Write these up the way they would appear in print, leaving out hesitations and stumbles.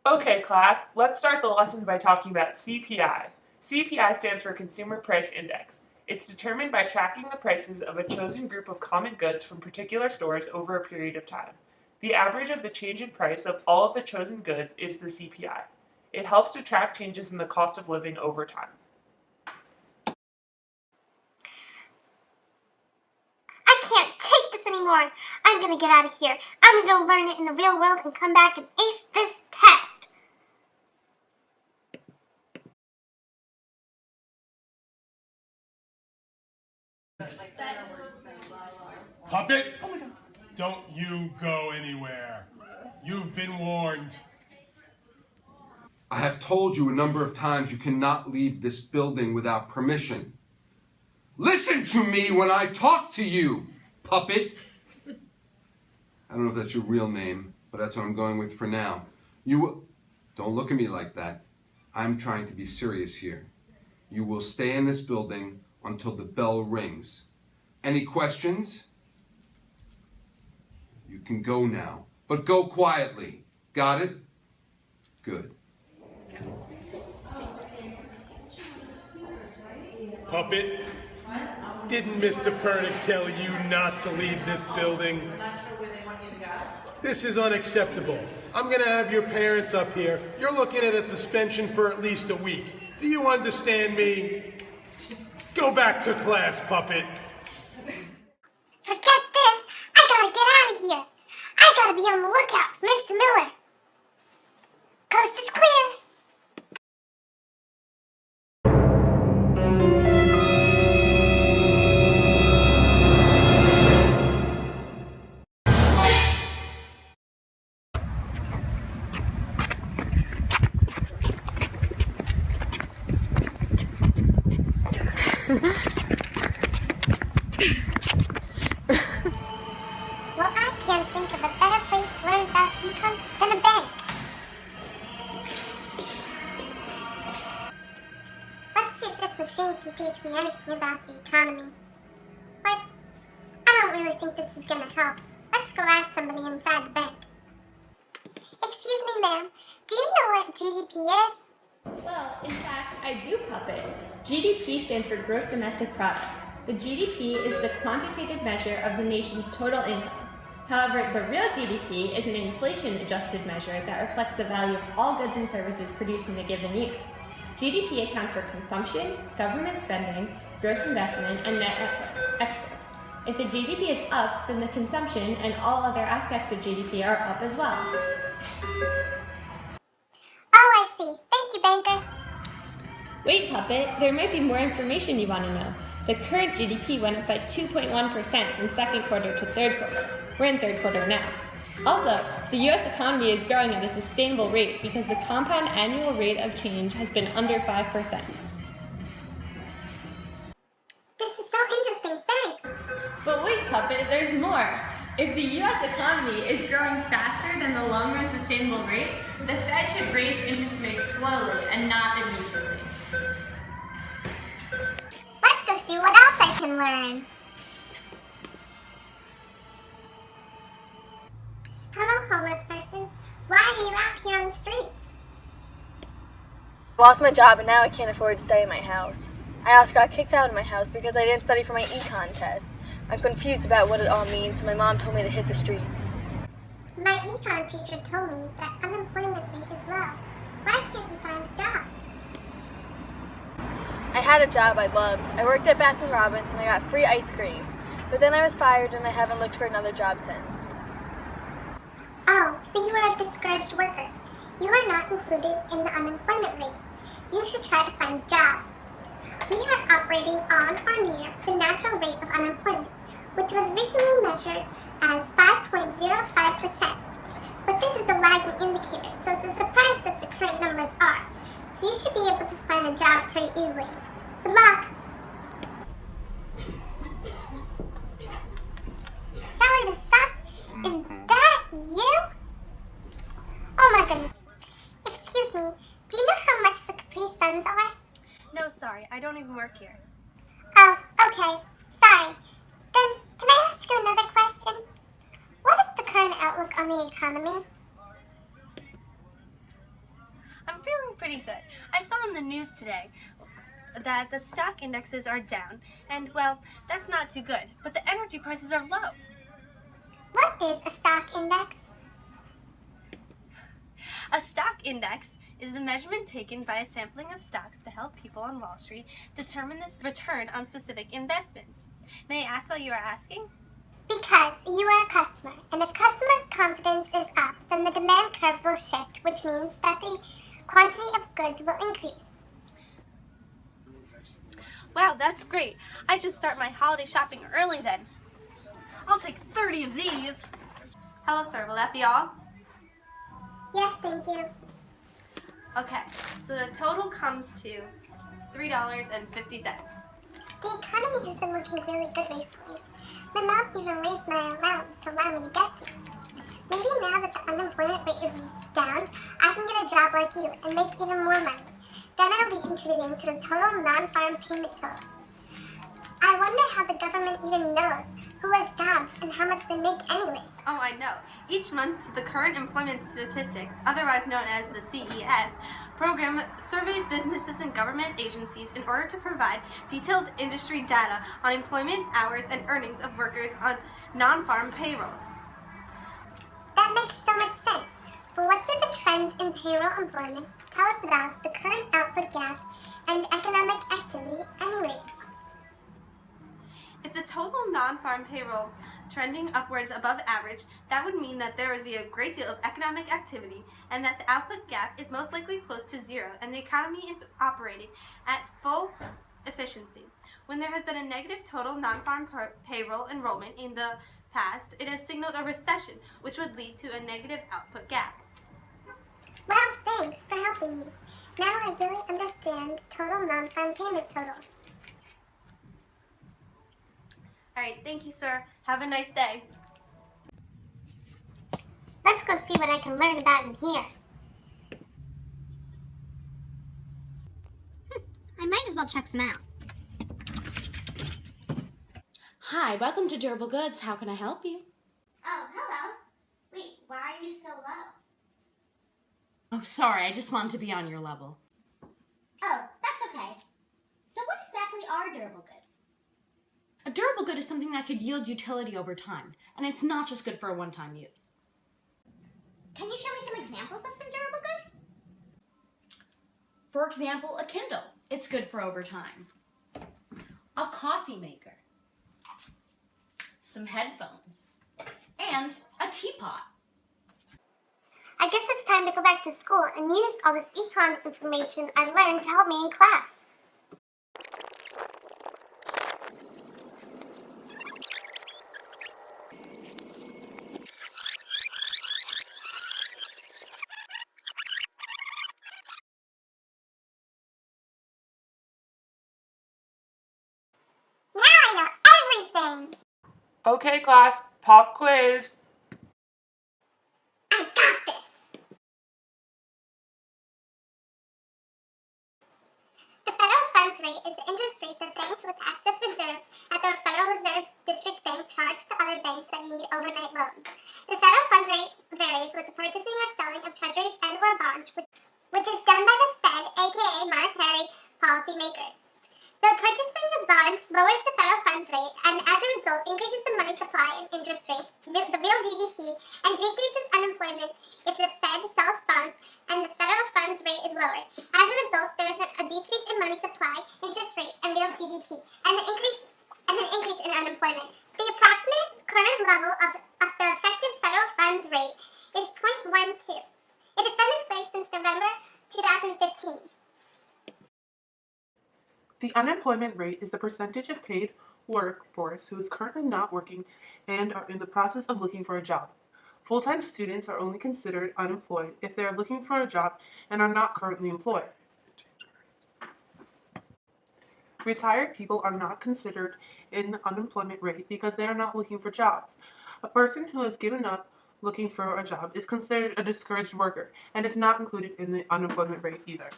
Okay, class, let's start the lesson by talking about CPI. CPI stands for Consumer Price Index. It's determined by tracking the prices of a chosen group of common goods from particular stores over a period of time. The average of the change in price of all of the chosen goods is the CPI. It helps to track changes in the cost of living over time. I can't take this anymore. I'm gonna get out of here. I'm gonna go learn it in the real world and come back and ace this test. Puppet, don't you go anywhere. You've been warned. I have told you a number of times you cannot leave this building without permission. Listen to me when I talk to you, Puppet. I don't know if that's your real name, but that's what I'm going with for now. Don't look at me like that. I'm trying to be serious here. You will stay in this building until the bell rings. Any questions? You can go now, but go quietly. Got it? Good. Puppet, didn't Mr. Pernick tell you not to leave this building? This is unacceptable. I'm gonna have your parents up here. You're looking at a suspension for at least a week. Do you understand me? Go back to class, Puppet. Forget this. I gotta get out of here. I gotta be on the lookout for Mr. Miller. Coast is clear. Well, I can't think of a better place to learn about econ than a bank. Let's see if this machine can teach me anything about the economy. But I don't really think this is gonna help. Let's go ask somebody inside the bank. Excuse me, ma'am. Do you know what GDP is? Well, in fact, I do, Puppet. GDP stands for Gross Domestic Product. The GDP is the quantitative measure of the nation's total income. However, the real GDP is an inflation-adjusted measure that reflects the value of all goods and services produced in a given year. GDP accounts for consumption, government spending, gross investment, and net exports. If the GDP is up, then the consumption and all other aspects of GDP are up as well. Oh, I see. Thank you, banker. Wait, Puppet, there might be more information you want to know. The current GDP went up by 2.1% from second quarter to third quarter. We're in third quarter now. Also, the US economy is growing at a sustainable rate because the compound annual rate of change has been under 5%. This is so interesting. Thanks. But wait, Puppet, there's more. If the US economy is growing faster than the long-run sustainable rate, the Fed should raise interest rates slowly and not immediately. Let's go see what else I can learn. Hello, homeless person. Why are you out here on the streets? I lost my job and now I can't afford to stay in my house. I also got kicked out of my house because I didn't study for my econ test. I'm confused about what it all means, so my mom told me to hit the streets. My econ teacher told me that unemployment rate is low. Why can't you find a job? I had a job I loved. I worked at Bath & Robbins and I got free ice cream. But then I was fired and I haven't looked for another job since. Oh, so you are a discouraged worker. You are not included in the unemployment rate. You should try to find a job. We are operating on or near the natural rate of unemployment, which was recently measured as 5.05%. But this is a lagging indicator, so it's a surprise that the current numbers are. So you should be able to find a job pretty easily. Good luck! Sally the Sock, is that you? Oh my goodness. Excuse me, do you know how much the Capri Suns are? No, sorry, I don't even work here. Oh, okay. Sorry. Then, can I ask you another question? What is the current outlook on the economy? pretty good. I saw on the news today that the stock indexes are down, and well, that's not too good, but the energy prices are low. What is a stock index? A stock index is the measurement taken by a sampling of stocks to help people on Wall Street determine the return on specific investments. May I ask what you are asking? Because you are a customer, and if customer confidence is up, then the demand curve will shift, which means that the quantity of goods will increase. Wow, that's great. I just start my holiday shopping early then. I'll take 30 of these. Hello, sir. Will that be all? Yes, thank you. Okay, so the total comes to $3.50. The economy has been looking really good recently. My mom even raised my allowance to allow me to get these. Maybe now that the unemployment rate is down, I can get a job like you and make even more money. Then I'll be contributing to the total non-farm payment totals. I wonder how the government even knows who has jobs and how much they make anyways. Oh, I know. Each month, the Current Employment Statistics, otherwise known as the CES, program surveys businesses and government agencies in order to provide detailed industry data on employment, hours, and earnings of workers on non-farm payrolls. That makes so much sense. But what do the trends in payroll employment tell us about the current output gap and economic activity anyways? If the total non-farm payroll trending upwards above average, that would mean that there would be a great deal of economic activity and that the output gap is most likely close to zero and the economy is operating at full efficiency. When there has been a negative total non-farm payroll enrollment in the past, it has signaled a recession, which would lead to a negative output gap. Well, thanks for helping me. Now I really understand total non-farm payment totals. All right, thank you, sir. Have a nice day. Let's go see what I can learn about in here. I might as well check some out. Hi, welcome to Durable Goods. How can I help you? Oh, hello. Wait, why are you so low? Oh, sorry, I just want to be on your level. Oh, that's okay. So what exactly are durable goods? A durable good is something that could yield utility over time, and it's not just good for a one-time use. Can you show me some examples of some durable goods? For example, a Kindle. It's good for over time. A coffee maker. Some headphones. And a teapot. I guess it's time to go back to school and use all this econ information I learned to help me in class. Now I know everything! Okay, class, pop quiz. I got this! The federal funds rate is the interest rate that banks with excess reserves at their Federal Reserve District Bank charge to other banks that need overnight loans. The federal funds rate varies with the purchasing or selling of treasuries and or bonds, which is done by the Fed, aka monetary policy makers. The purchasing of bonds lowers the federal funds rate and as a result increases the money supply and interest rate, the real GDP, and decreases unemployment if the Fed sells bonds and the federal funds rate is lower. As a result, there is a decrease in money supply, interest rate, and real GDP, and an increase in unemployment. The approximate current level of the effective federal funds rate is 0.12. It has been this way since November 2015. The unemployment rate is the percentage of paid workforce who is currently not working and are in the process of looking for a job. Full-time students are only considered unemployed if they are looking for a job and are not currently employed. Retired people are not considered in the unemployment rate because they are not looking for jobs. A person who has given up looking for a job is considered a discouraged worker and is not included in the unemployment rate either.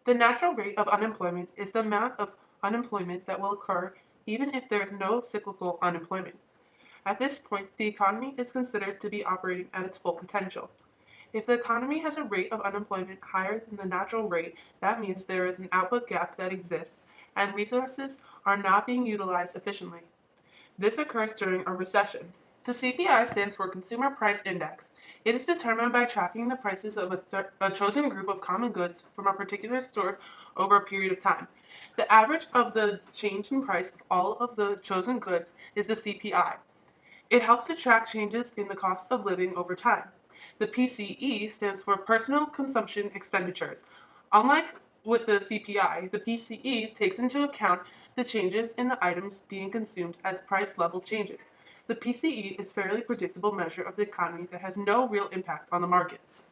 The natural rate of unemployment is the amount of unemployment that will occur even if there is no cyclical unemployment. At this point, the economy is considered to be operating at its full potential. If the economy has a rate of unemployment higher than the natural rate, that means there is an output gap that exists and resources are not being utilized efficiently. This occurs during a recession. The CPI stands for Consumer Price Index. It is determined by tracking the prices of a chosen group of common goods from a particular source over a period of time. The average of the change in price of all of the chosen goods is the CPI. It helps to track changes in the cost of living over time. The PCE stands for Personal Consumption Expenditures. Unlike with the CPI, the PCE takes into account the changes in the items being consumed as price level changes. The PCE is a fairly predictable measure of the economy that has no real impact on the markets.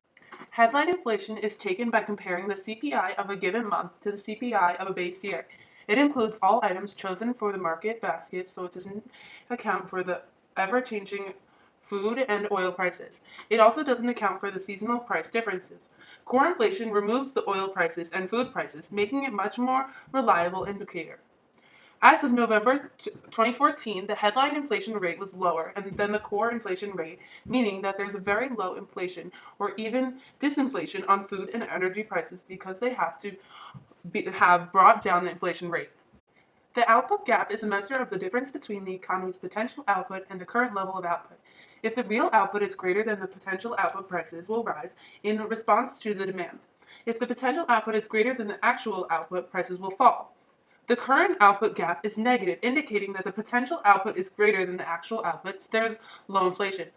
Headline inflation is taken by comparing the CPI of a given month to the CPI of a base year. It includes all items chosen for the market basket, so it doesn't account for the ever-changing food and oil prices. It also doesn't account for the seasonal price differences. Core inflation removes the oil prices and food prices, making it a much more reliable indicator. As of November 2014, the headline inflation rate was lower than the core inflation rate, meaning that there's a very low inflation or even disinflation on food and energy prices because they have to have brought down the inflation rate. The output gap is a measure of the difference between the economy's potential output and the current level of output. If the real output is greater than the potential output, prices will rise in response to the demand. If the potential output is greater than the actual output, prices will fall. The current output gap is negative, indicating that the potential output is greater than the actual output, so there's low inflation.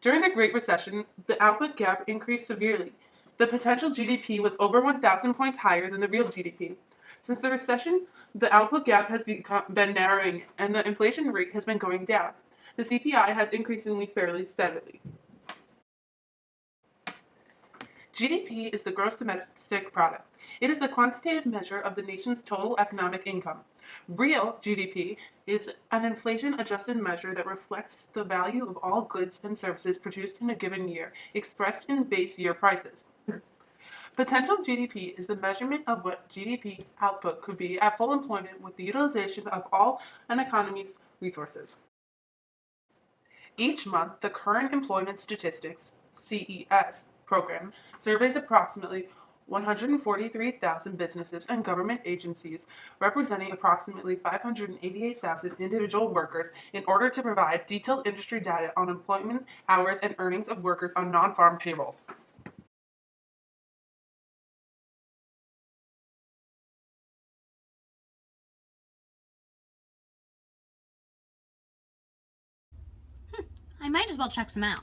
During the Great Recession, the output gap increased severely. The potential GDP was over 1,000 points higher than the real GDP. Since the recession, the output gap has been narrowing and the inflation rate has been going down. The CPI has increasingly fairly steadily. GDP is the gross domestic product. It is the quantitative measure of the nation's total economic income. Real GDP is an inflation-adjusted measure that reflects the value of all goods and services produced in a given year, expressed in base year prices. Potential GDP is the measurement of what GDP output could be at full employment with the utilization of all an economy's resources. Each month, the Current Employment Statistics (CES) program surveys approximately 143,000 businesses and government agencies, representing approximately 588,000 individual workers, in order to provide detailed industry data on employment hours and earnings of workers on non-farm payrolls. I might as well check some out.